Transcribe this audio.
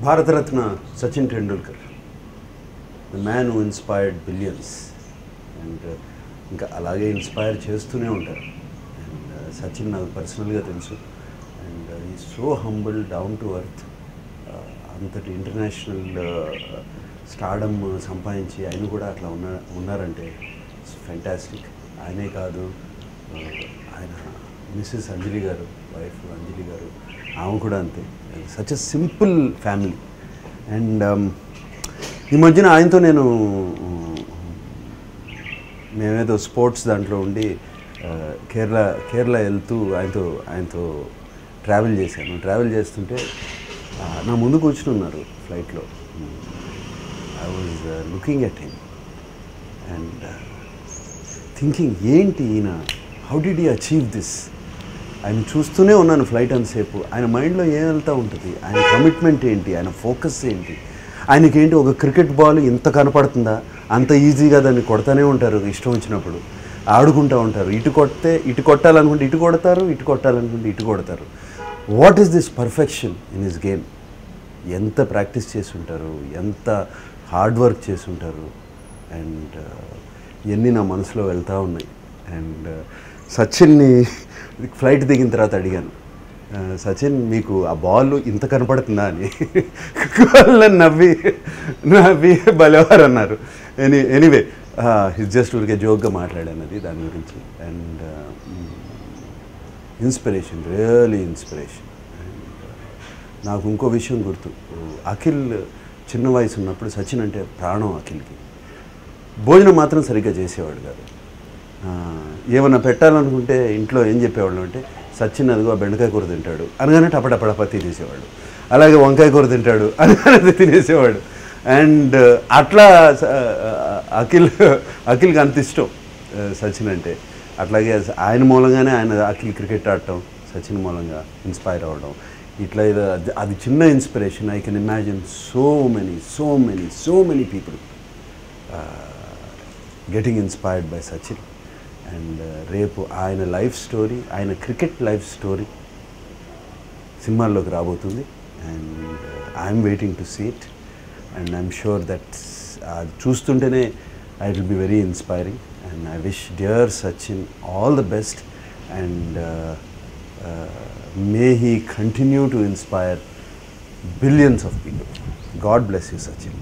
Bharat Ratna Sachin Tendulkar, the man who inspired billions. And ఇంకా అలాగే inspire చేస్తూనే ఉంటారు. అండ్ సచిన్ నాకు పర్సనల్గా తెలుసు. అండ్ ఈ so humble, down to earth. అంతటి ఇంటర్నేషనల్ స్టార్డమ్ సంపాదించి ఆయన కూడా అట్లా ఉన్నారంటే ఇట్స్ ఫ్యాంటాస్టిక్. ఆయనే కాదు, ఆయన మిస్సెస్ అంజలి గారు, వైఫ్ అంజలి గారు, ఆమె కూడా అంతే. Such a simple family. And ఈ మధ్యన ఆయనతో మేమేదో స్పోర్ట్స్ దాంట్లో ఉండి కేరళ వెళ్తూ ఆయనతో ట్రావెల్ చేశాను. ట్రావెల్ చేస్తుంటే నా ముందు కూర్చుని ఉన్నారు ఫ్లైట్లో. I was looking at him and thinking, ఏంటి ఈయన, how did he achieve this? ఆయన చూస్తూనే ఉన్నాను ఫ్లైట్ అంతసేపు. ఆయన మైండ్లో ఏం వెళ్తూ ఉంటుంది, ఆయన కమిట్మెంట్ ఏంటి, ఆయన ఫోకస్ ఏంటి, ఆయనకేంటి ఒక క్రికెట్ బాల్ ఇంత కనపడుతుందా, అంత ఈజీగా దాన్ని కొడతానే ఉంటారు ఇష్టం వచ్చినప్పుడు, ఆడుకుంటూ ఉంటారు. ఇటు కొట్టాలనుకుంటే ఇటు కొడతారు, ఇటు కొట్టాలనుకుంటే ఇటు కొడతారు. What is this perfection in his game? ఎంత ప్రాక్టీస్ చేసి ఉంటారు, ఎంత హార్డ్ వర్క్ చేసి ఉంటారు. అండ్ ఇవన్నీ నా మనసులో వెళ్తూ ఉన్నాయి. అండ్ సచిన్ని ఫ్లైట్ దిగిన తర్వాత అడిగాను, సచిన్ మీకు ఆ బాల్ ఇంత కనపడుతుందా అని. వాళ్ళని నవ్వి భలేవారు అన్నారు. ఎనీవే జస్ట్ ఊరికే జోక్గా మాట్లాడాను అది దాని గురించి. And inspiration, really inspiration. And నాకు ఇంకో విషయం గుర్తు, అఖిల్ చిన్న వయసు ఉన్నప్పుడు సచిన్ అంటే ప్రాణం అఖిల్కి. భోజనం మాత్రం సరిగ్గా చేసేవాడు కాదు. ఏమన్నా పెట్టాలనుకుంటే ఇంట్లో ఏం చెప్పేవాళ్ళు అంటే, సచిన్ అదిగో బెండకాయ కూర తింటాడు అనగానే టపటపడప తినేసేవాడు. అలాగే వంకాయ కూర తింటాడు అనగానే తినేసేవాడు. అండ్ అట్లా అఖిల్కి అంత ఇష్టం సచిన్ అంటే. అట్లాగే ఆయన మూలంగానే అఖిల్ క్రికెట్ ఆడటం, సచిన్ మూలంగా ఇన్స్పైర్ అవ్వడం, ఇట్లా అది చిన్న inspiration. I can imagine so many people getting inspired by Sachin. And రేపు ఆయన లైఫ్ స్టోరీ, ఆయన క్రికెట్ లైఫ్ స్టోరీ సినిమాల్లోకి రాబోతుంది. And I'm waiting to see it. And I'm sure that అది చూస్తుంటేనే it will be very inspiring. And I wish dear Sachin all the best. And may he continue to inspire billions of people. God bless you, Sachin.